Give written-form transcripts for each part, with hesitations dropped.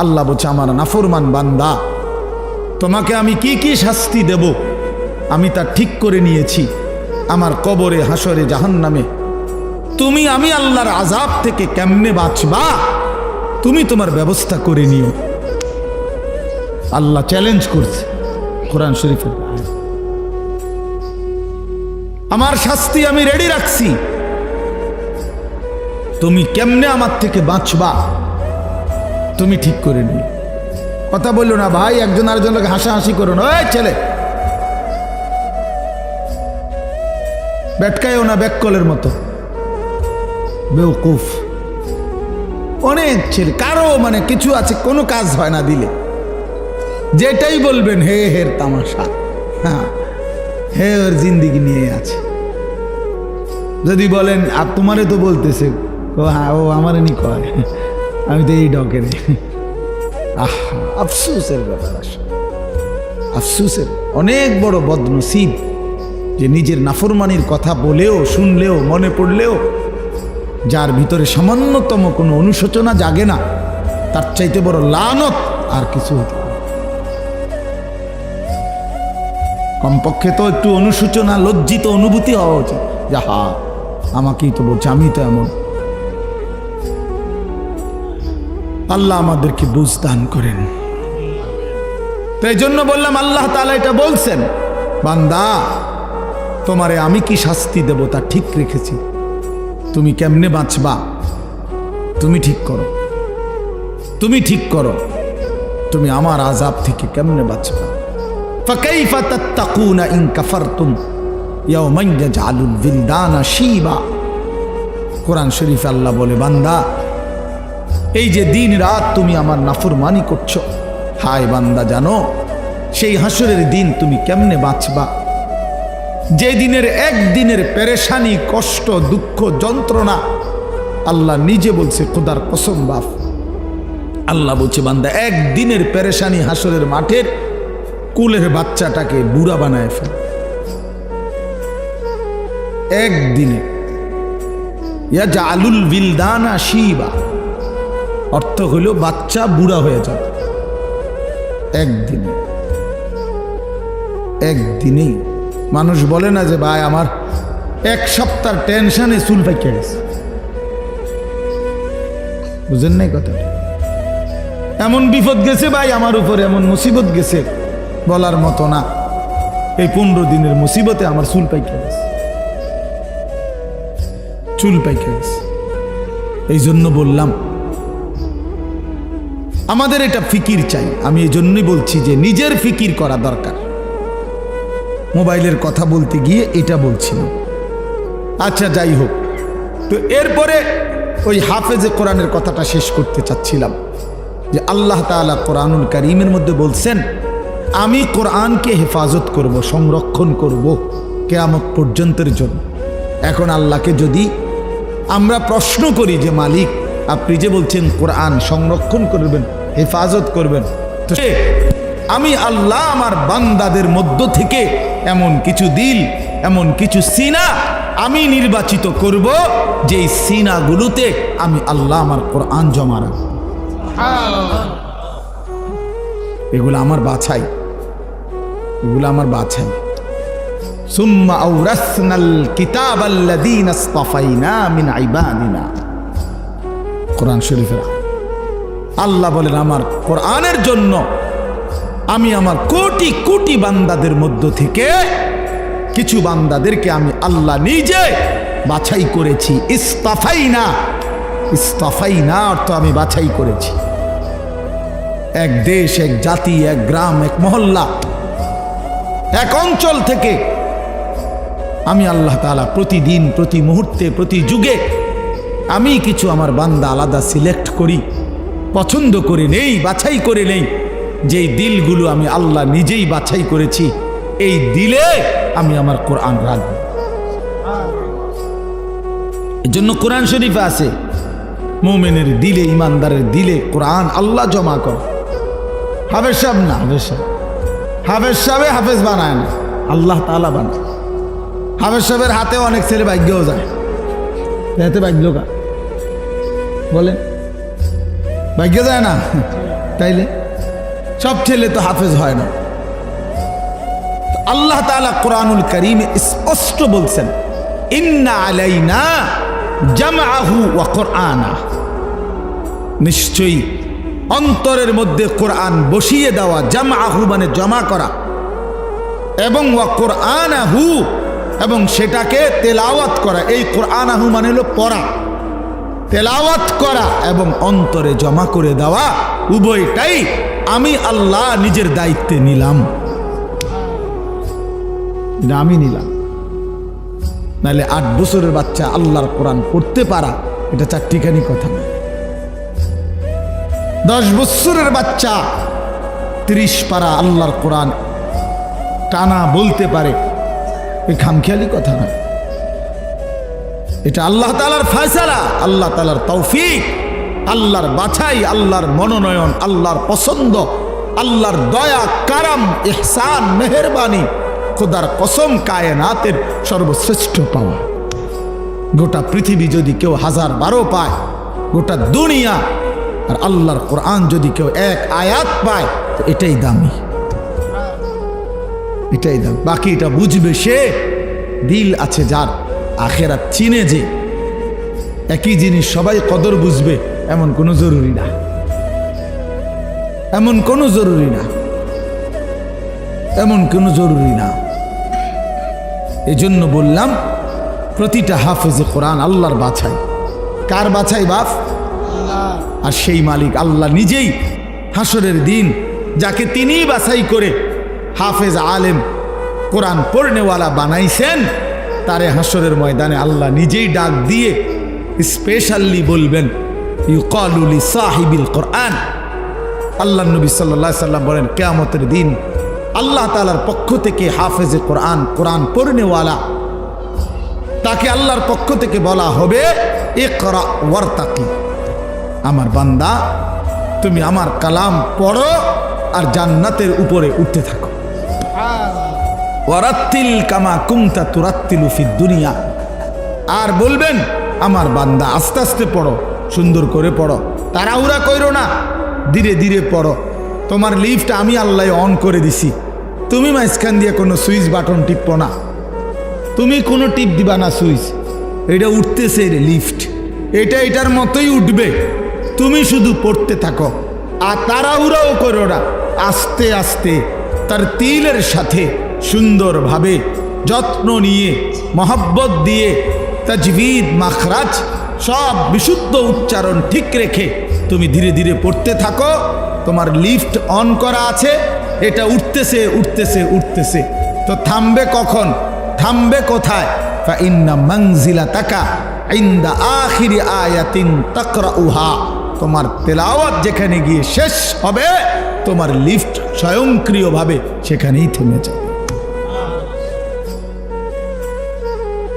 আল্লাহ বলছে, আমার নাফরমান বান্দা, তোমাকে আমি কি কি শাস্তি দেব আমি তা ঠিক করে নিয়েছি। আমার কবরে, হাসরে, জাহান্নামে তুমি আমি আল্লাহর আযাব থেকে কেমনে বাঁচবা তুমি তোমার ব্যবস্থা করে নিও। আল্লাহ চ্যালেঞ্জ করছে কোরআন শরীফের। আমার শাস্তি আমি রেডি রাখছি, তুমি কেমনে আমার থেকে বাঁচবা তুমি ঠিক করে নিও। কথা বললো না ভাই, একজন আরেকজনকে হাসাহাসি করো না। ওই ছেলে, বেটকায়ও না ব্যাককলের মতো, বেউকুফ। অনেক ছেলে, কারো মানে কিছু আছে, কোনো কাজ হয় না দিলে, যেটাই বলবেন হে হের তামাশা, হ্যাঁ হে ওর জিন্দিগি নিয়ে আছে। যদি বলেন আর তোমারে তো বলতেছে, ও হ্যাঁ ও আমারে নি কয়, আমি তো এই ডকের। আফসোসের ব্যাপার, আফসোসের। অনেক বড় বদনসিব যে নিজের নাফরমানির কথা বলেও, শুনলেও, মনে পড়লেও যার ভিতরে সামান্যতম কোনো অনুশোচনা জাগে না, তার চাইতে বড় লানত আর কিছু হতে পারে। কমপক্ষে তো একটু অনুশোচনা, লজ্জিত অনুভূতি হওয়া উচিত যে হা আমাকেই তো বলছে, আমি তো এমন। আল্লাহ আমাদেরকে বুঝ দান করেন। তাই জন্য বললাম, আল্লাহ তাআলা এটা বলছেন, বান্দা তোমারে আমি কি শাস্তি দেব তা ঠিক রেখেছি, তুমি কেমনে বাঁচবা তুমি ঠিক করো, তুমি ঠিক করো, তুমি আমার আযাব থেকে কেমনে বাঁচবা। ফাকাইফা তাত্তাকুনা ইন কাফারতুম ইয়াওমান ইয়াজআলুল বিলদানা শিবা। কোরআন শরীফে আল্লাহ বলে, বান্দা এই যে দিন রাত তুমি আমার নাফরমানি করছো, হায় বান্দা জানো সেই হাসরের দিন তুমি কেমনে বাঁচবা, যে দিনের একদিনের পেরেশানি, কষ্ট, দুঃখ, যন্ত্রণা আল্লাহ নিজে বলছে, খোদার কসম বাপ, আল্লাহ বলছে বান্দা একদিনের পেরেশানি হাসরের মাঠের কুলের বাচ্চাটাকে বুড়া বানায় ফেলে। একদিনে ইয়াজআলুল বিলদানা শিবা, অর্থ হইল বাচ্চা বুড়া হয়ে যায় একদিনে। একদিনেই মানুষ বলে না যে ভাই আমার এক সপ্তাহ টেনশনে চুল পাইকে গেছে, বুঝেন নাই কথা? এমন বিপদ গেছে ভাই আমার উপরে, এমন মুসিবত গেছে বলার মতো না। এই 15 দিনের মুসিবতে আমার চুল পাইকে গেছে, চুল পাইকে গেছে। এই জন্য বললাম আমাদের এটা ফিকির চাই। আমি এই জন্যই বলছি যে নিজের ফিকির করা দরকার। মোবাইলের কথা বলতে গিয়ে এটা বলছিলাম। আচ্ছা যাই হোক, তো এরপরে ওই হাফেজে কোরআনের কথাটা শেষ করতে চাচ্ছিলাম যে আল্লাহ তাআলা কোরআনুল কারীমের মধ্যে বলছেন, আমি কোরআনকে হেফাজত করব, সংরক্ষণ করব কিয়ামত পর্যন্তের জন্য। এখন আল্লাহকে যদি আমরা প্রশ্ন করি যে মালিক আপনি যে বলছেন কোরআন সংরক্ষণ করবেন, হেফাজত করবেন, তো আমি আল্লাহ আমার বান্দাদের মধ্য থেকে এমন কিছু দিল, এমন কিছু সিনা আমি নির্বাচিত করব, যেই সিনাগুলোতে আমি আল্লাহ আমার কোরআন জমা রাখব। এগুলো আমার বাছাই, এগুলো আমার বাছাই। সুম্মা আওরাসনাল কিতাবাল্লাযীনা ইসতাফাইনা মিন ইবাদিনা। কোরআন শরীফের আল্লাহ বলেন, আমার কোরআনের জন্য আমি আমার কোটি কোটি বান্দাদের মধ্য থেকে কিছু বান্দাদেরকে আমি আল্লাহ নিজে বাছাই করেছি। ইসতাফাইনা, ইসতাফাইনা অর্থ আমি বাছাই করেছি। এক দেশ, এক জাতি, এক গ্রাম, এক মহল্লা, এক অঞ্চল থেকে আমি আল্লাহ তাআলা প্রতিদিন, প্রতি মুহূর্তে, প্রতি যুগে আমি কিছু আমার বান্দা আলাদা সিলেক্ট করি, পছন্দ করে নেই, বাছাই করে নেই। যেই দিলগুলো আমি আল্লাহ নিজেই বাছাই করেছি, এই দিলে আমি আমার কোরআন রাখব। এই জন্য কোরআন শরীফে আছে, মুমিনের দিলে, ইমানদারের দিলে কোরআন আল্লাহ জমা করে। হাফেজ সাহেব না, হাফেজ সাহেব, হাফেজ সাহেব হাফেজ বানায় না, আল্লাহ তাআলা বানায়। হাফেজ সাহেবের হাতে অনেক ছেলে ভাগ্যও যায়, হাতে ভাগ্য কা বলেন, ভাগ্য যায় না? তাইলে সব ছেলে তো হাফেজ হয় না। আল্লাহ তাআলা কোরআনুল কারীমে স্পষ্ট বলছেন, ইন্না আলাইনা জামআহু ওয়া কুরআনা, নিশ্চয়ই অন্তরের মধ্যে কোরআন বসিয়ে দেওয়া, জামআহু মানে জমা করা, এবং ওয়া কুরআনাহু এবং সেটাকে তেলাওয়াত করা। এই কুরআনাহু মানে হলো পড়া, তেলাওয়াত করা এবং অন্তরে জমা করে দেওয়া, উভয়টাই আমি আল্লাহ নিজের দায়িত্বে নিলাম। আমি নিলাম, নাহলে 8 বছরের বাচ্চা আল্লাহর কোরআন পড়তে পারা এটা চারটিখানি কথা না। 10 বছরের বাচ্চা 30 পারা আল্লাহর কোরআন টানা বলতে পারে, এই খামখেয়ালি কথা না। এটা আল্লাহ তাআলার ফয়সালা, আল্লাহ তাআলার তৌফিক, আল্লাহর বাছাই, আল্লাহর মনোনয়ন, আল্লাহর পছন্দ, আল্লাহর দয়া, কারাম, ইহসান, মেহেরবানি, খোদার কসম কায়নাতের সর্বশ্রেষ্ঠ পাওয়া। গোটা পৃথিবী যদি কেউ 1012 পায়, গোটা দুনিয়া, আর আল্লাহর কোরআন যদি কেউ 1 আয়াত পায়, তো এটাই দামি, এটাই দাম। বাকি এটা বুঝবে সে, দিল আছে যার, আখেরাত চিনে যে। একই জিনিস সবাই কদর বুঝবে এমন কোনো জরুরি না, এমন কোনো জরুরি না, এমন কোনো জরুরি না। এজন্য বললাম প্রতিটা হাফেজে কোরআন আল্লাহর বাছাই। কার বাছাই বাপ? আর সেই মালিক আল্লাহ নিজেই হাসরের দিন যাকে তিনিই বাছাই করে হাফেজ আলেম কোরআন পড়নেওয়ালা বানাইছেন, তারে হাসরের ময়দানে আল্লাহ নিজেই ডাক দিয়ে স্পেশালি বলবেন, ইউকালু লি সাহিবিল কোরআন। আল্লাহ নবী সাল্লাল্লাহু আলাইহি সাল্লাম বলেন, কিয়ামতের দিন আল্লাহ তাআলার পক্ষ থেকে হাফেজে কোরআন, কোরআন পড়নেওয়ালা, তাকে আল্লাহর পক্ষ থেকে বলা হবে, ইকরা ওয়ারতাকি, আমার বান্দা তুমি আমার কালাম পড়ো আর জান্নাতের উপরে উঠতে থাকো। ওয়ারাত্তিল কামা কুনতা তুরাত্তিলু ফিদ দুনিয়া, আর বলবেন আমার বান্দা আস্তে আস্তে পড়ো, সুন্দর করে পড়ো, তাড়াহুড়া কইরো না, ধীরে ধীরে পড়ো। তোমার লিফট আমি আল্লাহ অন করে দিছি, তুমি মাঝখান দিয়ে কোনো সুইচ বাটন টিপো না, তুমি কোনো টিপ দিবা না সুইচ, এটা উঠতেছে রে লিফট, এটা এটার মতোই উঠবে, তুমি শুধু পড়তে থাকো আর তাড়াহুড়াও করো না, আস্তে আস্তে তার তিলের সাথে সুন্দরভাবে যত্ন নিয়ে মহব্বত দিয়ে তাজবিদ, মাখরাজ সব বিশুদ্ধ উচ্চারণ ঠিক রেখে তুমি ধীরে ধীরে পড়তে থাকো। তোমার লিফট অন করা আছে, এটা উঠতেছে উঠতেছে উঠতেছে, তো থামবে কখন, থামবে কোথায়? ফাইন্না মানজিলাতাকা ইনদা আখিরি আয়াতিন তাকরাউহা, তোমার তেলাওয়াত যেখানে গিয়ে শেষ হবে, তোমার লিফট স্বয়ংক্রিয়ভাবে সেখানেই থেমে যাবে।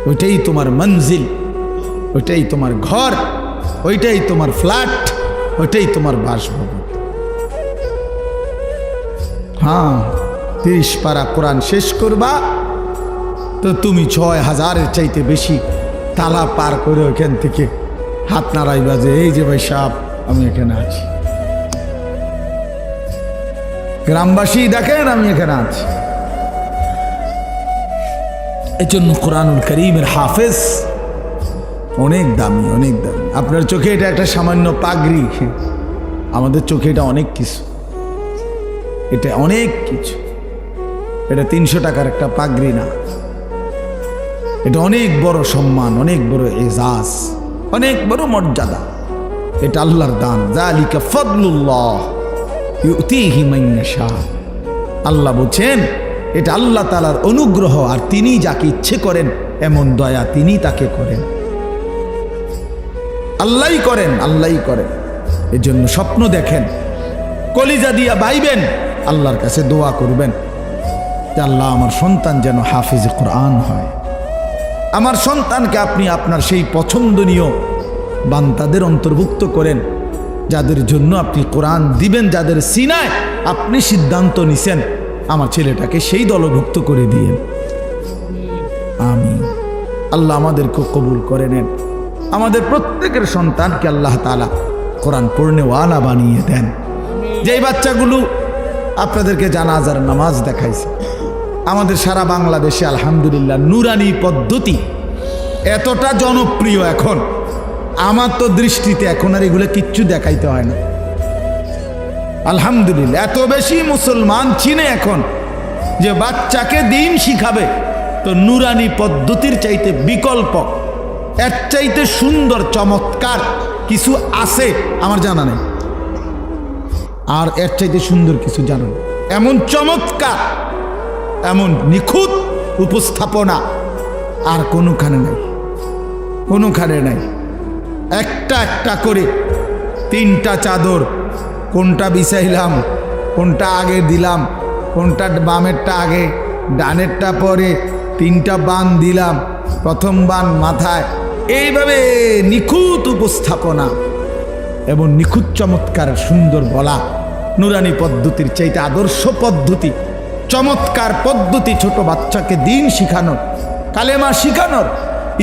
ওইটাই তোমার মঞ্জিল, ওইটাই তোমার ঘর, ওইটাই তোমার ফ্ল্যাট, ওইটাই তোমার বাসভবন। হ্যাঁ, 30 পারা কোরআন শেষ করবা তো তুমি 6000-এর চাইতে বেশি তালা পার করে ওইখান থেকে হাত নাড়াইবা যে এই যে ভাই সাহেব আমি এখানে আছি, গ্রামবাসী দেখেন আমি এখানে আছি। এই জন্য কোরআনুল কারীমের হাফেজ অনেক দামি, অনেক দামি। আপনার চোখে এটা একটা সামান্য পাগড়ি, আমাদের চোখে এটা অনেক কিছু, এটা অনেক কিছু। এটা 300 টাকার একটা পাগড়ি না, এটা অনেক বড় সম্মান, অনেক বড় এজাজ, অনেক বড় মর্যাদা। এটা আল্লাহর দান, যালিকা ফাদলুল্লাহ ইউতিহি মান ইয়াশা। আল্লাহ বলছেন এটা আল্লাহ তাআলার অনুগ্রহ, আর তিনি যাকে ইচ্ছে করেন এমন দয়া তিনি তাকে করেন, আল্লাহই করেন, আল্লাহই করেন। এজন্য স্বপ্ন দেখেন, কলিজা দিয়া ভাইবেন, আল্লাহর কাছে দোয়া করবেন যে আল্লাহ আমার সন্তান যেন হাফিজে কোরআন হয়, আমার সন্তানকে আপনি আপনার সেই পছন্দনীয় বান্দাদের অন্তর্ভুক্ত করেন, যাদের জন্য আপনি কোরআন দিবেন, যাদের সিনায় আপনি সিদ্ধান্ত নিছেন আমার ছেলেটাকে সেই দলভুক্ত করে দিয়েন। আমিন। আল্লাহ আমাদেরকে কবুল করে নেন, আমাদের প্রত্যেকের সন্তানকে আল্লাহ তাআলা কোরআন পড়নেওয়ালা বানিয়ে দেন। যেই বাচ্চাগুলো আপনাদেরকে জানাজার নামাজ দেখাইছে, আমাদের সারা বাংলাদেশে আলহামদুলিল্লাহ নুরানি পদ্ধতি এতটা জনপ্রিয় এখন, আমার তো দৃষ্টিতে এখন আর এগুলো কিচ্ছু দেখাইতে হয় না। আলহামদুলিল্লাহ এত বেশি মুসলমান চিনে এখন যে বাচ্চাকে দিন শিখাবে, তো নুরানি পদ্ধতির চাইতে বিকল্প, এর চাইতে সুন্দর চমৎকার কিছু আছে আমার জানা নেই, আর এর চাইতে সুন্দর কিছু জানা নেই। এমন চমৎকার, এমন নিখুঁত উপস্থাপনা আর কোনোখানে নাই, কোনোখানে নাই। একটা একটা করে 3টা চাদর, কোনটা বিছাইলাম, কোনটা আগে দিলাম, কোনটা বামেরটা আগে, ডানেরটা পরে, 3টা বান দিলাম, প্রথম বান মাথায়, এইভাবে নিখুঁত উপস্থাপনা এবং নিখুঁত চমৎকার সুন্দর বলা। নুরানি পদ্ধতির চাইতে আদর্শ পদ্ধতি, চমৎকার পদ্ধতি ছোট বাচ্চাকে দিন শিখানোর, কালেমা শিখানোর,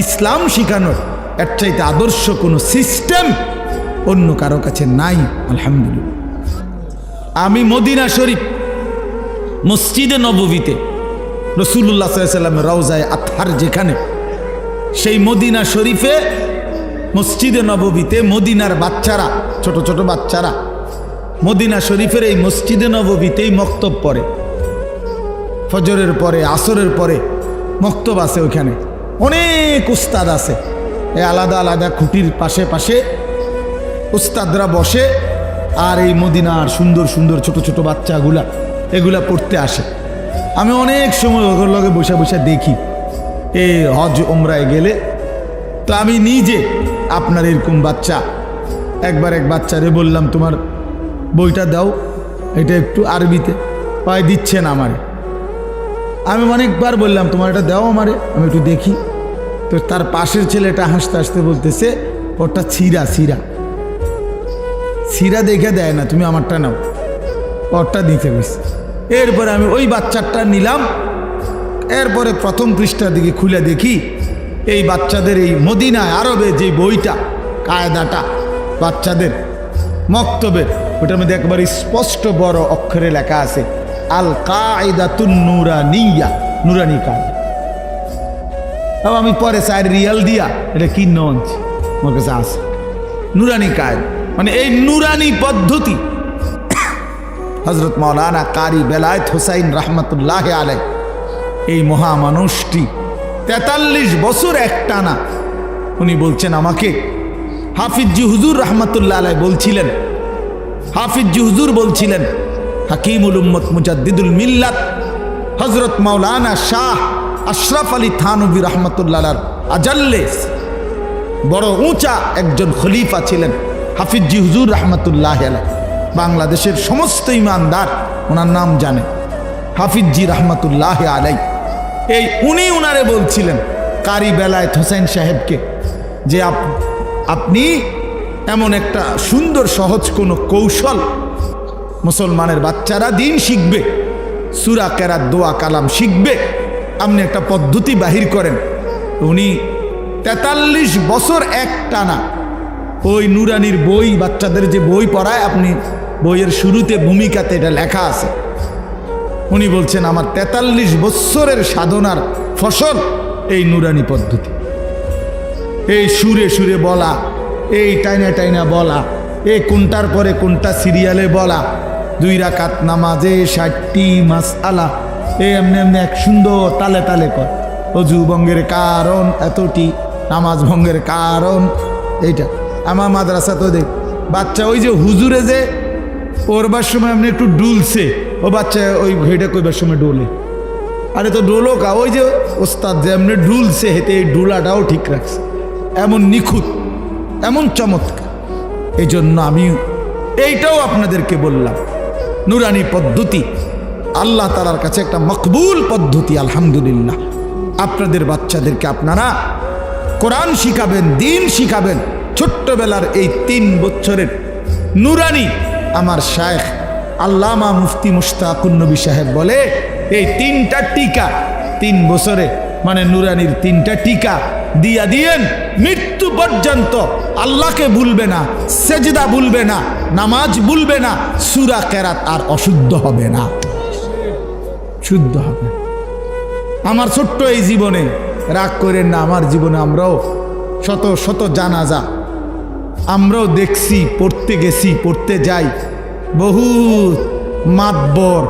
ইসলাম শিখানোর, এর চাইতে আদর্শ কোনো সিস্টেম অন্য কারো কাছে নাই। আলহামদুলিল্লাহ। আমি মদিনা শরীফ মসজিদে নববীতে রাসূলুল্লাহ সাল্লাল্লাহু আলাইহি ওয়াসাল্লামের রওজায়ে আতহার যেখানে, সেই মদিনা শরীফে মসজিদে নববীতে মদিনার বাচ্চারা, ছোট ছোট বাচ্চারা মদিনা শরীফের এই মসজিদে নববীতেই মক্তব পড়ে। ফজরের পরে, আসরের পরে মক্তব আছে, ওইখানে অনেক উস্তাদ আছে, এই আলাদা আলাদা খুঁটির পাশে পাশে উস্তাদরা বসে, আর এই মদিনার সুন্দর সুন্দর ছোট ছোট বাচ্চাগুলা এগুলা পড়তে আসে। আমি অনেক সময় ওগুলোর লগে বসে বসে দেখি এই হজ ওমরায় গেলে। তো আমি নিজে আপনার এরকম বাচ্চা, একবার এক বাচ্চারে বললাম তোমার বইটা দাও, এটা একটু আরবিতে, পায় দিচ্ছে না আমারে। আমি অনেকবার বললাম তোমার এটা দাও আমারে, আমি একটু দেখি। তো তার পাশের ছেলেটা হাসতে হাসতে বলতেছে ওটা ছিঁড়া ছিঁড়া ছিঁড়া দেখে দেয় না, তুমি আমারটা নাও, ওরটা দিতে গেছে। এরপরে আমি ওই বাচ্চারটা নিলাম। এরপরে প্রথম পৃষ্ঠার দিকে খুলে দেখি এই বাচ্চাদের এই মদিনায় আরবে যে বইটা, কায়দাটা বাচ্চাদের মক্তবের, ওটার মধ্যে একবার স্পষ্ট বড় অক্ষরে লেখা আছে আল কায়দাতুন নুরানিয়া, নুরানি কায়দা। তাও আমি পরে 4 রিয়াল দিয়া এটা কিনে আনছি, আমার কাছে আছে নুরানি কায়দা, মানে এই নুরানি পদ্ধতি। হযরত মাওলানা কারি বেলায়েত হোসাইন রহমতুল্লাহ আলাইহি, এই মহামানুষটি 43 বছর একটানা উনি বলছেন আমাকে, হাফিজি হুজুর রহমতুল্লাহ আলাইহি বলছিলেন, হাফিজি হুজুর বলছিলেন, হাকিমুল উম্মত মুজাদ্দিদুল মিল্লাত হযরত মাওলানা শাহ আশরাফ আলী থানভী রহমতুল্লাহ আলাইহির আজাল্লে বড় উঁচা একজন খলিফা ছিলেন হাফিজি হুজুর রহমতুল্লাহ আলাইহি। বাংলাদেশের সমস্ত ইমানদার ওনার নাম জানে, হাফিজি রহমতুল্লাহ আলাইহি। এই উনি উনারে বলছিলেন কারি বেলায়েত হোসেন সাহেবকে যে আপনি এমন একটা সুন্দর সহজ কোনো কৌশল, মুসলমানের বাচ্চারা দিন শিখবে, সূরা কেরাত, দোয়া কালাম শিখবে, আপনি একটা পদ্ধতি বাহির করেন। উনি 43 বছর একটানা ওই নুরানির বই, বাচ্চাদের যে বই পড়ায়, আপনি বইয়ের শুরুতে ভূমিকাতে এটা লেখা আছে। উনি বলছেন আমার 43 বছরের সাধনার ফসল এই নুরানি পদ্ধতি, এই সুরে সুরে বলা, এই টাইনা টাইনা বলা, এই কোনটার পরে কোনটা সিরিয়ালে বলা, 2 রাকাত নামাজে 60টি মাসআলা, এমনি এমনি এক সুন্দর তালে তালে কর, অজু ভঙ্গের কারণ এতটি, নামাজ ভঙ্গের কারণ এইটা। আমার মাদ্রাসা তো দেখ বাচ্চা ওই যে হুজুরে যে পড়বার সময় এমনি একটু ডুলছে, ও বাচ্চা ওই ঘড়িটা কইবার সময় ডোলে, আরে তো ডোলো কা, ওই যে ওস্তাদ যে এমনি ডুলছে হেতে এই ডুলাটাও ঠিক রাখছে, এমন নিখুঁত, এমন চমৎকার। এই জন্য আমি এইটাও আপনাদেরকে বললাম, নুরানি পদ্ধতি আল্লাহ তাআলার কাছে একটা মকবুল পদ্ধতি। আলহামদুলিল্লাহ, আপনাদের বাচ্চাদেরকে আপনারা কোরআন শিখাবেন, দিন শিখাবেন। ছোট্টবেলার এই 3 বছরের নুরানি, আমার শায়েখ আল্লামা মুফতি মুশতাকুন নবী সাহেব বলে এই 3টা টিকা 3 বছরে, মানে নুরানির 3টা টিকা দিয়া দিয়েন, মৃত্যু পর্যন্ত আল্লাহকে ভুলবে না, সেজদা ভুলবে না, নামাজ ভুলবে না, সূরা কেরাত আর অশুদ্ধ হবে না, শুদ্ধ হবে। আমার ছোট্ট এই জীবনে, রাগ করেন না, আমার জীবনে আমরাও শত শত জানাজা আমরাও দেখছি, পড়তে গেছি, পড়তে যাই, বহুত মাতবর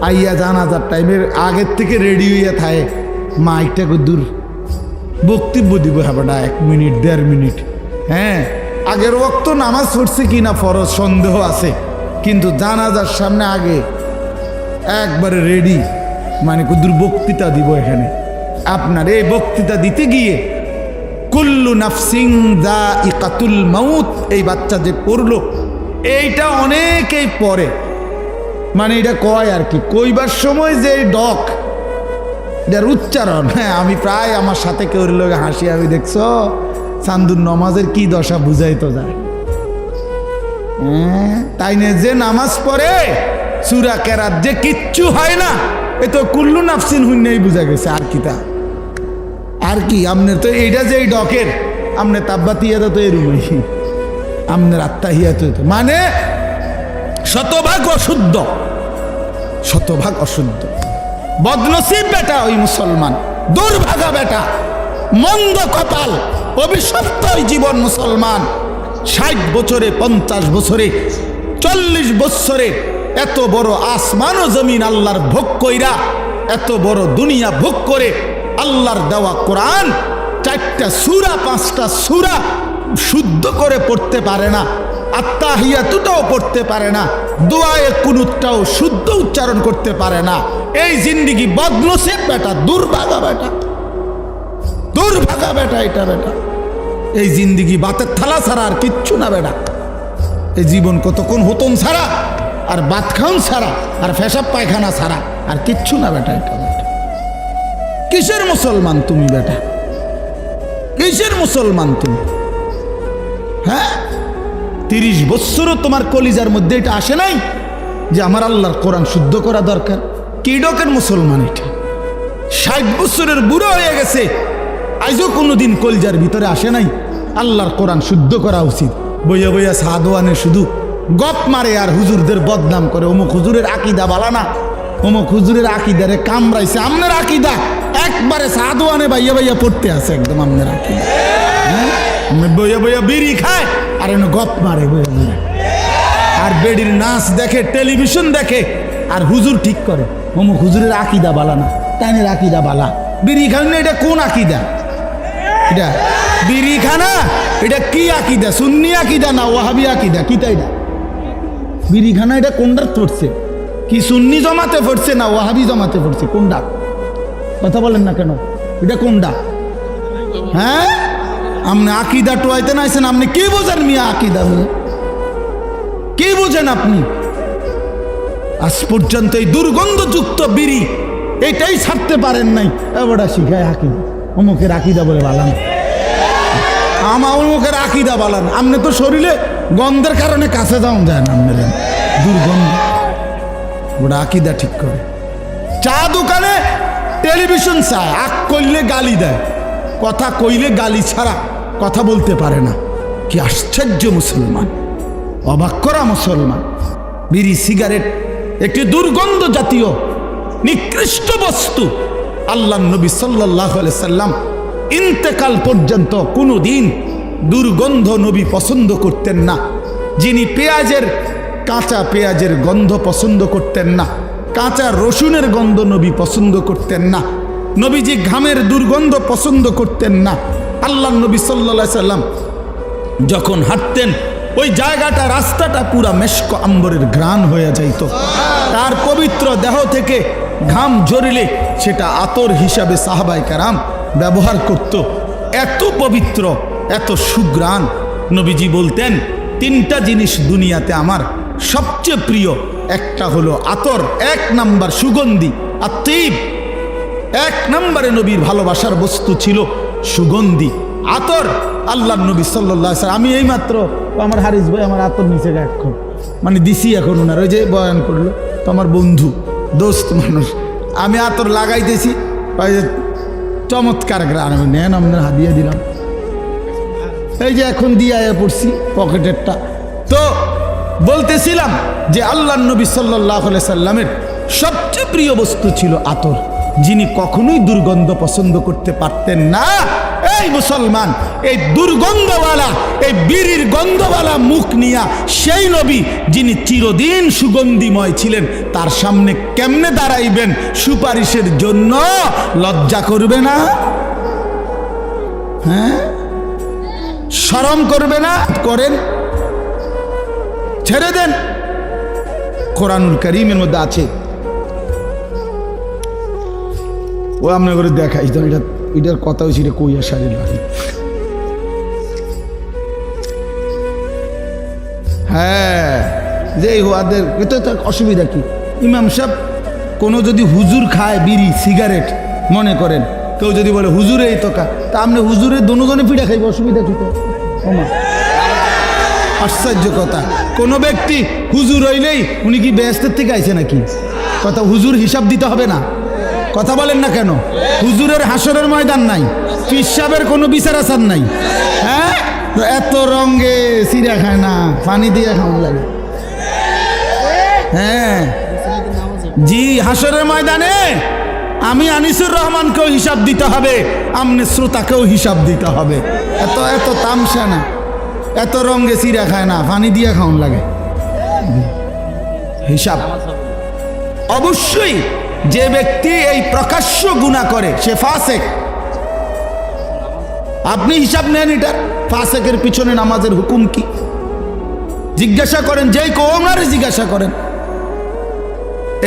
আইয়া জানাজার টাইমের আগের থেকে রেডি হইয়া থাকে, মাইকটা দূর বক্তব্য দিব হাবাটা 1 মিনিট 1.5 মিনিট। হ্যাঁ, আগের ওয়াক্ত নামাজ পড়ছে কিনা ফরজ সন্দেহ আছে, কিন্তু জানাজার সামনে আগে একবারে রেডি, মানে কুদুর বক্তৃতা দিব এখানে। আপনার এই বক্তৃতা দিতে গিয়ে কুল্লু নাফসিং যায়িকাতুল মাউত, এই বাচ্চা যে পড়লো এইটা অনেকেই পড়ে, মানে এটা কয় আর কি, কইবার সময় যে ডক এটার উচ্চারণ, হ্যাঁ আমি প্রায় আমার সাথে কেউ লোক হাসি, আমি দেখছো চান্দুর নমাজের কি দশা বুঝাইতো যায়। তাই না, যে নামাজ পড়ে সূরা কেরাত যে কিচ্ছু হয় না, এ তো কুল্লু নাফসিন হুন্নাই বুঝা গেছে। আর কি তা আর কি, আমনে তো এইটা যে ডকের আমনে তাব্বাতিয়াদা তো এরুমই, আমনের আত্মাহিয়াত মানে শতভাগ অশুদ্ধ, শতভাগ অশুদ্ধ। বদনসিব বেটা ওই মুসলমান, দুর্ভাগা বেটা, মন্দ কপাল, অভিশপ্ত ওই জীবন মুসলমান। 60 বছরে, 50 বছরে, 40 বছরে এত বড় আসমান ও জমিন আল্লাহর ভোগ কইরা, এত বড় দুনিয়া ভোগ করে আল্লাহর দেওয়া কোরআন 4টা সূরা 5টা সূরা শুদ্ধ করে পড়তে পারে না, আত্তাহিয়াতুটাও পড়তে পারে না, দোয়ায়ে কুনুতটাও শুদ্ধ উচ্চারণ করতে পারে না। এই জিন্দেগি বদনসিব বেটা, দুর্ভাগা বেটা, দুর্ভাগা বেটা, এটা বেটা এই জিন্দেগি বাতের থালা ছাড়া আর কিচ্ছু না বেটা। এই জীবন কতক্ষণ হতন ছাড়া আর ভাত খাউন ছাড়া আর পেশাব পায়খানা ছাড়া আর কিচ্ছু না বেটা। এটা বেটা কিসের মুসলমান তুমি বেটা, কিসের মুসলমান তুমি? হ্যাঁ, 30 বছরও তোমার কলিজার মধ্যে এটা আসে নাই যে আমার আল্লাহর কোরআন শুদ্ধ করা দরকার? কি ডকের মুসলমান এটা? 60 বছরের বুড়ো হয়ে গেছে, আজও কোনোদিন কলিজার ভিতরে আসে নাই আল্লাহর কোরআন শুদ্ধ করা উচিত। বইয়া বইয়া সাদওয়ানে শুধু গপ মারে আর হুজুরদের বদনাম করে, অমুক হুজুরের আকিদা বালা না, অমুক হুজুরের আকিদারে কামড়াইছে। আমনের আকিদা একবারে সাদওয়ানে বাইয়া বাইয়া পড়তে আছে, একদম আমনের আকিদা। বইয়া বইয়া বিড়ি খায় আর এনে গপ মারে বইয়া বইয়া, আর বেডির নাচ দেখে, টেলিভিশন দেখে, আর হুজুর ঠিক করে অমুক হুজুরের আকিদা বালা না, তাইনের আকিদা বালা। বিড়ি খান না, এটা কোন আকিদা? এটা বিড়ি খানা, এটা কি আকিদা? সুন্নি আকিদা না ওয়াহাবি আকিদা? কি তাই না বিড়ি খানা? এটা কোনটার পড়ছে? কি সুন্নি জমাতে পড়ছে না ওয়াহাবি জমাতে পড়ছে? কোনটা? কথা বলেন না কেন? এটা কোনটা? হ্যাঁ, আপনি আকিদা টোয়াইতে নাইছেন, আপনি কি বোঝেন মিয়া আকিদা? কি বোঝেন আপনি? আজ পর্যন্ত এই দুর্গন্ধযুক্ত বিড়ি এটাই ছাড়তে পারেন নাই। এবারটা শিখায় আকিদা, অমুকের আকিদা বলে বালান, আমার অমুকের আকিদা বালান। আপনি তো শরীরে গন্ধের কারণে কাছে যাওয়া যায় না, আপনার দুর্গন্ধ। ওটা আকিদা ঠিক করে। চা দোকানে টেলিভিশন চায়, আগ করলে গালি দেয়, কথা কইলে গালি ছাড়া কথা বলতে পারে না। কি আশ্চর্য মুসলমান, অবাক করা মুসলমান। বিড়ি সিগারেট একটি দুর্গন্ধ জাতীয় নিকৃষ্ট বস্তু। আল্লাহ নবী সাল্লাল্লাহু আলাইহি সাল্লাম ইন্তেকাল পর্যন্ত কোনো দিন দুর্গন্ধ নবী পছন্দ করতেন না। যিনি কাঁচা পেঁয়াজের গন্ধ পছন্দ করতেন না, কাঁচা রসুনের গন্ধ নবী পছন্দ করতেন না, নবীজি ঘামের দুর্গন্ধ পছন্দ করতেন না। আল্লাহ নবী সাল্লাল্লাহু আলাইহি সাল্লাম যখন হাঁটতেন ওই জায়গাটা, রাস্তাটা পুরা মেশক আম্বরের ঘ্রাণ হয়ে যাইত। তার পবিত্র দেহ থেকে ঘাম ঝরিলে সেটা আতর হিসাবে সাহাবায়ে কেরাম ব্যবহার করত। এত পবিত্র, এত সুঘ্রাণ। নবীজি বলতেন 3টা জিনিস দুনিয়াতে আমার সবচেয়ে প্রিয়। একটা হলো আতর, 1 নাম্বার সুগন্ধি, আত্মীব। 1 নম্বরে নবীর ভালোবাসার বস্তু ছিল সুগন্ধি, আতর। আল্লাহ নবী সাল্লাল্লাহু আলাইহি সাল্লাম, আমি এইমাত্র আমার হারিস ভাই আমার আতর নিচে এখন মানে দিছি, এখন ওনার ওই যে বয়ান করলো, তো আমার বন্ধু দোস্ত মানুষ, আমি আতর লাগাইতেছি, চমৎকার গ্রান, নেন আপনার হাদিয়া দিলাম। এই যে এখন দিয়ে পড়ছি পকেটেরটা। তো বলতেছিলাম যে আল্লাহ নবী সাল্লাল্লাহু আলাইহি সাল্লামের সবচেয়ে প্রিয় বস্তু ছিল আতর, যিনি কখনোই দুর্গন্ধ পছন্দ করতে পারতেন না। এই মুসলমান, এই দুর্গন্ধওয়ালা, এই বিড়ির গন্ধওয়ালা মুখ নিয়া সেই নবী যিনি চিরদিন সুগন্ধিময় ছিলেন, তার সামনে কেমনে দাঁড়াইবেন সুপারিশের জন্য? লজ্জা করবে না? হ্যাঁ, শরম করবে না? করেন, ছেড়ে দেন। কোরআনুল কারীমের মধ্যে আছে, ও আপনার করে দেখাই, এটার কথা হয়েছে, এটা কইয়া সারি লাগে। হ্যাঁ, যে ওদের এটা তো অসুবিধা কি? ইমাম সাহেব কোনো যদি হুজুর খায় বিড়ি সিগারেট, মনে করেন কেউ যদি বলে হুজুরে এই তোকা, তা আপনি হুজুরের দোনোজনে পিঠা খাইব, অসুবিধা কি? আশ্চর্য কথা। কোনো ব্যক্তি হুজুর হইলেই উনি কি বেহেশতের থেকে আইছে নাকি? কথা, হুজুর হিসাব দিতে হবে না? কথা বলেন না কেন? হুজুরের হাসরের ময়দান নাই, পীর সাহেবের কোনো বিচার আচার নাই। হ্যাঁ, এত রঙে সিরা খায় না, পানি দিয়ে খাওয়া লাগে। হ্যাঁ জি, হাসরের ময়দানে আমি আনিসুর রহমানকেও হিসাব দিতে হবে, আমনে শ্রোতাকেও হিসাব দিতে হবে। এত এত তামসা না, এত রঙে সিরা খায় না, পানি দিয়ে খাওয়ান লাগে হিসাব। অবশ্যই যে ব্যক্তি এই প্রকাশ্য গুনাহ করে সে ফাসেক। আপনি হিসাব নেন এটার, ফাসেকের পিছনে নামাজের হুকুম কি জিজ্ঞাসা করেন, যেই কোনারে জিজ্ঞাসা করেন।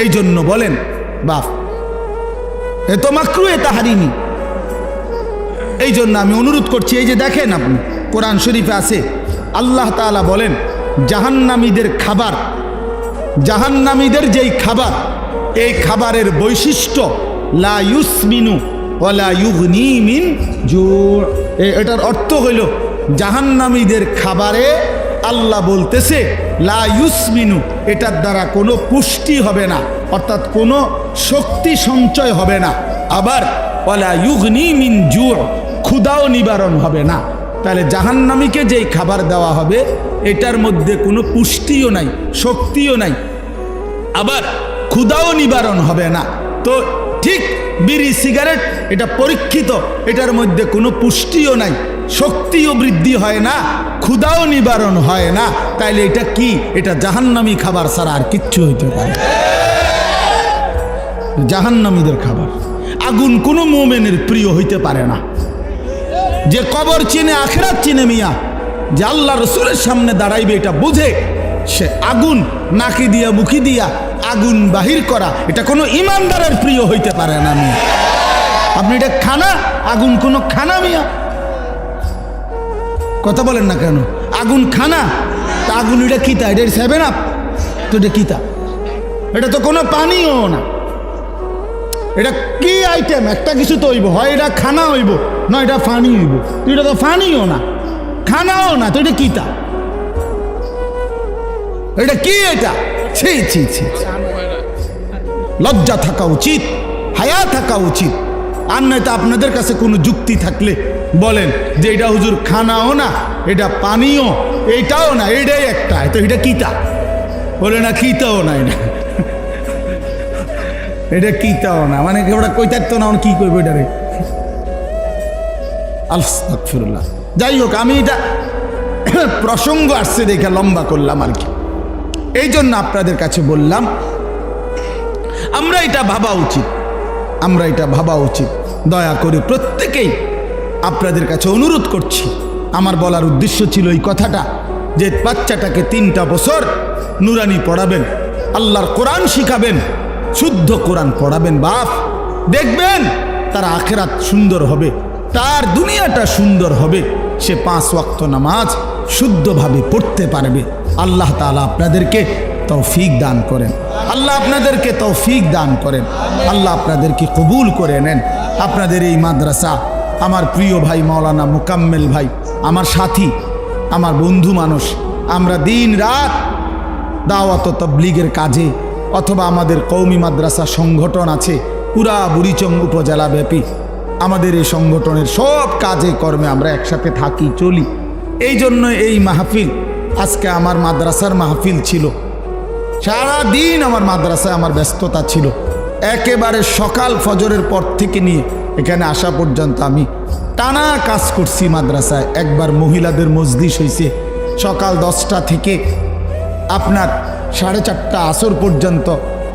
এই জন্য বলেন বাপ এ তো মাকরু, এ তাহারিমি। এই জন্য আমি অনুরোধ করছি, এই যে দেখেন আপনি কোরআন শরীফে আছে, আল্লাহ তাআলা বলেন জাহান্নামীদের খাবার, জাহান্নামীদের যেই খাবার, এই খাবারের বৈশিষ্ট্য লা ইউসমিনু ওয়ালা ইউগনি মিন জু। এটার অর্থ হইল জাহান্নামীদের খাবারে আল্লাহ বলতেছে লা ইউসমিনু, এটার দ্বারা কোনো পুষ্টি হবে না, অর্থাৎ কোনো শক্তি সঞ্চয় হবে না। আবার ওয়ালা ইউগনি মিন জু, ক্ষুধাও নিবারণ হবে না। তাহলে জাহান্নামীকে যেই খাবার দেওয়া হবে এটার মধ্যে কোনো পুষ্টিও নাই, শক্তিও নাই, আবার ক্ষুধাও নিবারণ হবে না। তো ঠিক বিড়ি সিগারেট এটা পরীক্ষিত, এটার মধ্যে কোনো পুষ্টিও নাই, শক্তিও বৃদ্ধি হয় না, ক্ষুধাও নিবারণ হয় না। তাইলে এটা কি? এটা জাহান্নামী খাবার ছাড়া আর কিচ্ছু হইতে পারে। জাহান্নামীদের খাবার। আগুন কোনো মুমিনের প্রিয় হইতে পারে না। যে কবর চিনে, আখিরাত চিনে মিয়া, যে আল্লাহ রসুলের সামনে দাঁড়াইবে এটা বুঝে, সে আগুন নাকি দিয়া মুখি দিয়া আগুন বাহির করা, এটা কোনো ইমানদারের প্রিয় হইতে পারে না মিয়া। আপনি এটা খানা, আগুন কোনো খানা মিয়া? কথা বলেন না কেন? আগুন খানা, তা আগুন এটা কিতা? এটা 7 আপ তো, এটা কিতা? এটা তো কোনো পানিও না। এটা কি আইটেম? একটা কিছু তো হইব, হয় এটা খানা হইব, না এটা ফানি হইব। এটা তো ফানিও না, খানাও না, তো এটা কিতা? এটা কি? এটা ছি ছি ছি, লজ্জা থাকা উচিত, হায়া থাকা উচিত। আর নয়তো আপনাদের কাছে কোনো যুক্তি থাকলে বলেন যে এটা হুজুর খানাও না, এটা পানিও, এইটাও না, এটাই একটা, তো এটা কিতা? বলে না কিতাও না, এটা কিতাও না, মানে ওটা কই থাকতো না, কি করবো এটারে? আস্তাগফিরুল্লাহ। যাই হোক, আমি এটা প্রসঙ্গ আসছে দেখে লম্বা করলাম আর কি। এই জন্য আপনাদের কাছে বললাম আমরা এটা ভাবা উচিত, আমরা এটা ভাবা উচিত। দয়া করে প্রত্যেকেই আপনাদের কাছে অনুরোধ করছি, আমার বলার উদ্দেশ্য ছিল এই কথাটা, যে বাচ্চাটাকে 3টা বছর নুরানি পড়াবেন, আল্লাহর কোরআন শিখাবেন, শুদ্ধ কোরআন পড়াবেন। বাপ দেখবেন তার আখিরাত সুন্দর হবে, তার দুনিয়াটা সুন্দর হবে, সে 5 ওয়াক্ত নামাজ শুদ্ধভাবে পড়তে পারবে। আল্লাহ তাআলা আপনাদেরকে তৌফিক দান করেন, আল্লাহ আপনাদেরকে তৌফিক দান করেন, আল্লাহ আপনাদেরকে কবুল করে নেন। আপনাদের এই মাদ্রাসা, আমার প্রিয় ভাই মাওলানা মুকাম্মেল ভাই, আমার সাথী, আমার বন্ধু মানুষ, আমরা দিন রাত দাওয়াত ও তাবলীগের কাজে, অথবা আমাদের কওমি মাদ্রাসা সংগঠন আছে পুরা বুড়িচং উপজেলা ব্যাপী, আমাদের এই সংগঠনের সব কাজে কর্মে আমরা একসাথে থাকি চলি। এই জন্য এই মাহফিল আজকে আমার মাদ্রাসার মাহফিল ছিল। সারা দিন আমার মাদ্রাসায় আমার ব্যস্ততা ছিল। একেবারে সকাল ফজরের পর থেকে নিয়ে এখানে আসা পর্যন্ত আমি টানা কাজ করছি মাদ্রাসায়। একবার মহিলাদের মজলিস হয়েছে সকাল 10টা থেকে আপনার 4:30 আসর পর্যন্ত।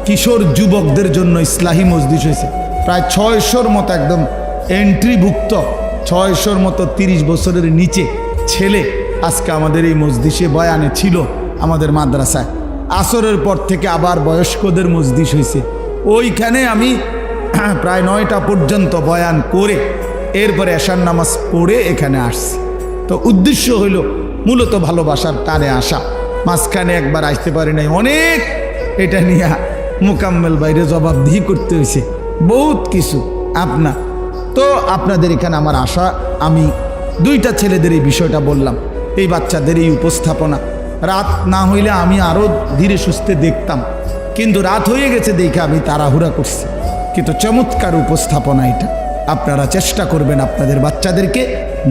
কিশোর যুবকদের জন্য ইসলাহি মজলিস হয়েছে প্রায় 600-র মতো, একদম এন্ট্রিভুক্ত 600-র মতো 30 বছরের নিচে ছেলে আজকে আমাদের এই মজলিসে বয়ানে ছিল আমাদের মাদ্রাসায়। আসরের পর থেকে আবার বয়স্কদের মজলিস হয়েছে, ওইখানে আমি প্রায় 9টা পর্যন্ত বয়ান করে এরপরে এশার নামাজ পড়ে এখানে আসছি। তো উদ্দেশ্য হইল মূলত ভালোবাসার টানে আসা। মাঝখানে একবার আসতে পারি নাই, অনেক এটা নিয়ে মোকাম্মেল বাইরে জবাবদিহি করতে হয়েছে, বহুত কিছু তো আপনাদের এখানে আমার আশা। আমি 2টা ছেলেদের এই বিষয়টা বললাম, এই বাচ্চাদের এই উপস্থাপনা। রাত না হইলে আমি আরও ধীরে সুস্থে দেখতাম, কিন্তু রাত হয়ে গেছে দেখে আমি তাড়াহুড়া করছি। কিন্তু চমৎকার উপস্থাপনা এটা। আপনারা চেষ্টা করবেন আপনাদের বাচ্চাদেরকে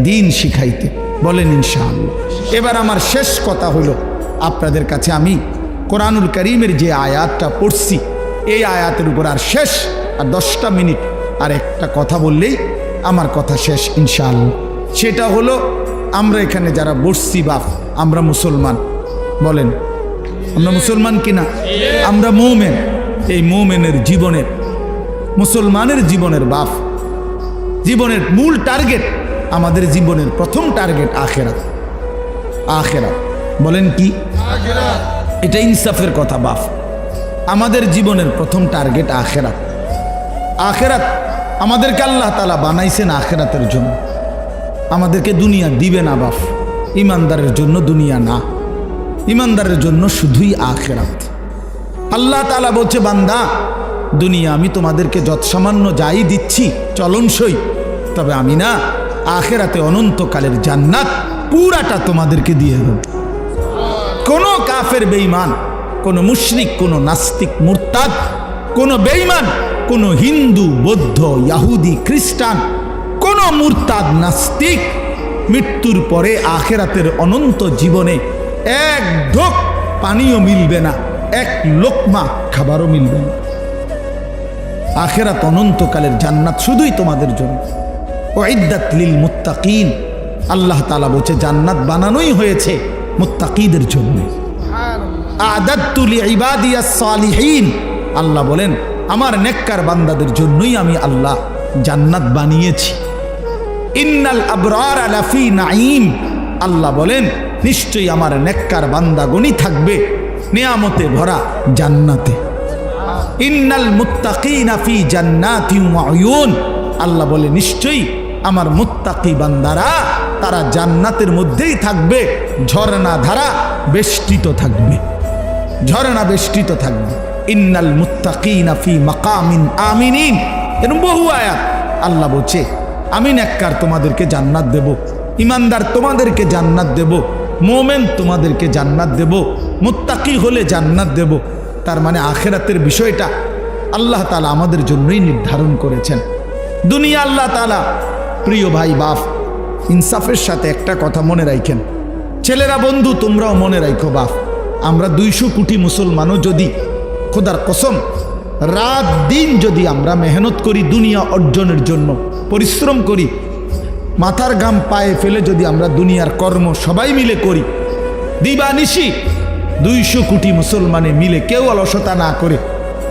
দিন শিখাইতে, বলেন ইনশাআল্লাহ। এবার আমার শেষ কথা হলো, আপনাদের কাছে আমি কোরআনুল কারীমের যে আয়াতটা পড়ছি এই আয়াতের উপর আর শেষ আর 10টা মিনিট আর একটা কথা বললেই আমার কথা শেষ ইনশাআল্লাহ। সেটা হলো, আমরা এখানে যারা বসছি বাপ, আমরা মুসলমান, বলেন আমরা মুসলমান কিনা? আমরা মুমিন। এই মুমিনের জীবনের, মুসলমানের জীবনের বাপ, জীবনের মূল টার্গেট, আমাদের জীবনের প্রথম টার্গেট আখেরাত। আখেরাত বলেন কি? এটা ইনসাফের কথা বাপ। আমাদের জীবনের প্রথম টার্গেট আখেরাত। আখেরাত আমাদেরকে আল্লাহ তাআলা বানাইছেন আখেরাতের জন্য, আমাদেরকে দুনিয়া দিবে না বাপ। ইমানদারের জন্য দুনিয়া না, ইমানদারের জন্য শুধুই আখেরাত। আল্লাহ তাআলা বলছে, বান্দা দুনিয়া আমি তোমাদেরকে যৎসামান্য যাই দিচ্ছি চলনসই, তবে আমি না আখেরাতে অনন্তকালের জান্নাত পুরাটা তোমাদেরকে দিয়ে দেব। কোনো কাফের বেঈমান, কোনো মুশরিক, কোনো নাস্তিক মুরতাদ, কোনো বেঈমান, কোনো হিন্দু বৌদ্ধ ইহুদি খ্রিস্টান, কোনো মুরতাদ নাস্তিক মৃত্যুর পরে আখেরাতের অনন্ত জীবনে এক ঢোক পানিও মিলবে না, এক লোকমা খাবারও মিলবে না। আখেরাত অনন্তকালের জান্নাত শুধুই তোমাদের জন্য। উইদ্দাত লিল মুত্তাকিন, আল্লাহ তাআলা বলছে জান্নাত বানানোই হয়েছে মুত্তাকিদের জন্য। আ'দাদতু লিইবাদিয়াস সালিহিন, আল্লাহ বলেন আমার নেককার বান্দাদের জন্যই আমি আল্লাহ জান্নাত বানিয়েছি। ইন্নাল আবরারা লাফি নাঈম, আল্লাহ বলেন নিশ্চয়ই আমার নেককার বান্দাগণই থাকবে নিয়ামতে ভরা জান্নাতে। ইন্নাল মুত্তাকিনা ফি জান্নাতিন ওয়া উয়ুন, আল্লাহ বলে নিশ্চয়ই আমার মুত্তাকি বান্দারা তারা জান্নাতের মধ্যেই থাকবে, ঝর্ণা ধারা বেষ্টিত থাকবে, ঝর্ণা বেষ্টিত থাকবে। ইন্নাল মুত্তাকিনা ফি মাকামিন আমিনিন, এরকম বহু আয়াত। আল্লাহ বলছে আমি নেককার তোমাদেরকে জান্নাত দেব, ইমানদার তোমাদেরকে জান্নাত দেব, মোমেন তোমাদেরকে জান্নাত দেব, মুত্তাকি হলে জান্নাত দেব। তার মানে আখেরাতের বিষয়টা আল্লাহ তাআলা আমাদের জন্যই নির্ধারণ করেছেন। দুনিয়া আল্লাহ তাআলা, প্রিয় ভাই বাপ, ইনসাফের সাথে একটা কথা মনে রাখেন, ছেলেরা বন্ধু তোমরাও মনে রাখো বাপ, আমরা 200 কোটি মুসলমানও যদি খোদার কসম রাত দিন যদি আমরা মেহনত করি দুনিয়া অর্জনের জন্য, পরিশ্রম করি, মাথার ঘাম পায়ে ফেলে যদি আমরা দুনিয়ার কর্ম সবাই মিলে করি, দিবানিশি 200 কোটি মুসলমানে মিলে কেউ অলসতা না করে,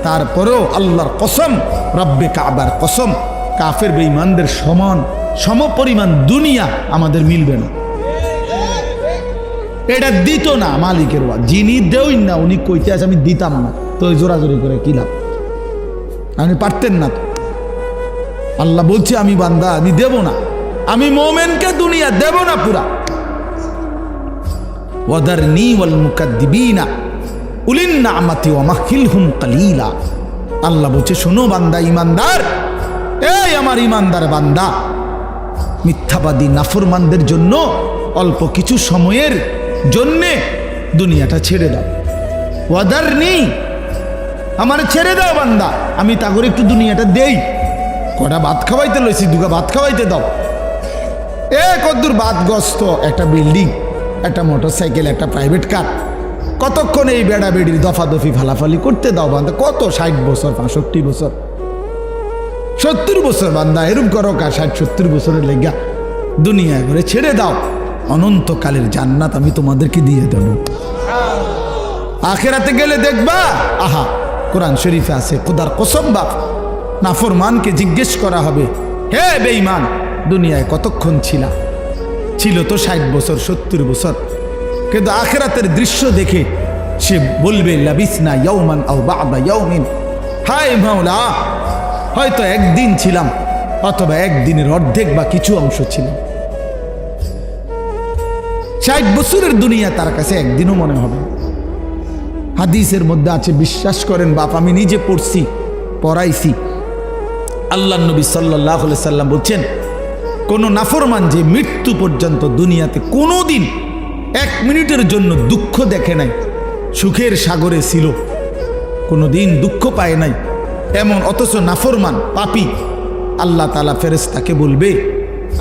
তারপরেও আল্লাহর কসম, রব্বে কাবার কসম, কাফের বেঈমানদের সমপরিমাণ দুনিয়া আমাদের মিলবে না। এটা দিত না মালিকের ওয়াজ, যিনি দেউই না উনি কইতে আছে আমি দিতাম না, তো ওই জোরাজোরি করে কি লাভ? আপনি পারতেন না তো। আল্লাহ বলছে আমি বান্দা আমি দেব না, আমি মোমেনকে দুনিয়া দেব না পুরা। ওয়াদারনি ওয়াল মুকাদ্দিবিনা উলিন নি'মাতি ওয়া মাহহিলহুম কালিলা, আল্লাহ বলছে শোনো বান্দা ইমানদার, এই আমার ইমানদার বান্দা, মিথ্যাবাদী নাফরমানদের জন্য অল্প কিছু সময়ের জন্যে দুনিয়াটা ছেড়ে দাও। ওয়াদারনি, আমার ছেড়ে দাও বান্দা, আমি তাগরে একটু দুনিয়াটা দেই, কটা ভাত খাওয়াইতে লইছি, দুগা ভাত খাওয়াইতে দাও। কদ্দুর বাদগ্রস্ত একটা বিল্ডিং, একটা মোটরসাইকেল, একটা প্রাইভেট কার, কতক্ষণ এই বেড়া বেড়ির দফাদফি ফালাফালি করতে দাও বান্দা। কত 60 বছর, 65 বছর, 70 বছর বান্দা এরূপ করো কা? 60-70 বছরের লেগা দুনিয়া করে ছেড়ে দাও। অনন্তকালের জান্নাত আমি তোমাদেরকে দিয়ে দেব। আখেরাতে গেলে দেখবা, আহা, কোরআন শরীফে আছে, খোদার কসম বাপ, নাফরমানকে জিজ্ঞেস করা হবে, হে বেঈমান, দুনিয়ায় কতক্ষণ ছিলা? ছিল তো 60 বছর, 70 বছর, কিন্তু আখেরাতের দৃশ্য দেখে সে বলবে লাবিসনা ইয়াওমান আও বা'দা ইয়াওমিন, হায় মাওলা, হয়তো একদিন ছিলাম অথবা একদিনের অর্ধেক বা কিছু অংশ ছিলাম। 60 বছরের দুনিয়া তার কাছে একদিনও মনে হবে। হাদিসের মধ্যে আছে, বিশ্বাস করেন বাপ, আমি নিজে পড়ছি, পড়াইছি, আল্লাহ নবী সাল্লাল্লাহু আলাইহি সাল্লাম বলছেন, কোন নাফরমান যে মৃত্যু পর্যন্ত দুনিয়াতে কোনো দিন 1 মিনিটের জন্য দুঃখ দেখে নাই, সুখের সাগরে ছিল, কোনো দিন দুঃখ পায় নাই এমন, অথচ নাফরমান পাপী, আল্লাহ তাআলা ফেরেশতাকে বলবে,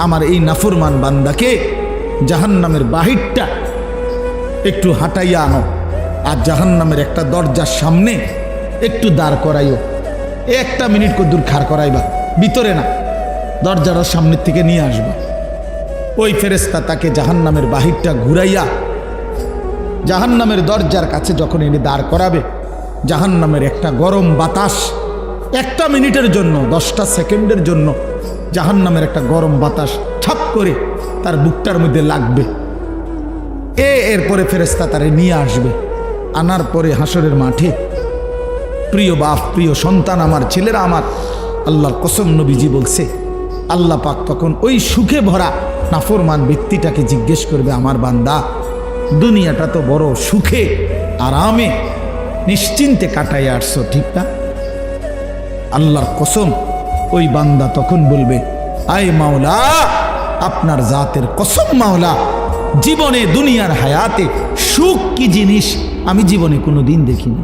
আমার এই নাফরমান বান্দাকে জাহান্নামের বাহিরটা একটু হাঁটাইয়া আনো, আর জাহান্নামের একটা দরজার সামনে একটু দাঁড় করাইও। 1 মিনিট কদ্দুর খাড় করাইবা, ভিতরে না, দরজার সামনের থেকে নিয়ে আসবা। ওই ফেরেশতা তাকে জাহান্নামের বাহিরটা ঘুরাইয়া জাহান্নামের দরজার কাছে যখন এনে দাঁড় করাবে, জাহান্নামের একটা গরম বাতাস 1 মিনিটের জন্য, 10টা সেকেন্ডের জন্য জাহান্নামের একটা গরম বাতাস ছাপ করে তার বুকটার মধ্যে লাগবে। এরপরে ফেরেশতা তারে নিয়ে আসবে। আনার পরে হাসরের মাঠে, প্রিয় বাপ, প্রিয় সন্তান আমার, ছেলেরা আমার, আল্লাহর কসম নবীজি বলছে, আল্লাহ পাক তখন ওই সুখে ভরা নাফরমান ব্যক্তিটাকে জিজ্ঞেস করবে, আমার বান্দা, দুনিয়াটা তো বড় সুখে আরামে নিশ্চিন্তে কাটাই আসছো, ঠিক না? আল্লাহর কসম ওই বান্দা তখন বলবে, আয় মাওলা, আপনার জাতের কসম মাওলা, জীবনে দুনিয়ার হায়াতে সুখ কি জিনিস আমি জীবনে কোনোদিন দেখিনি।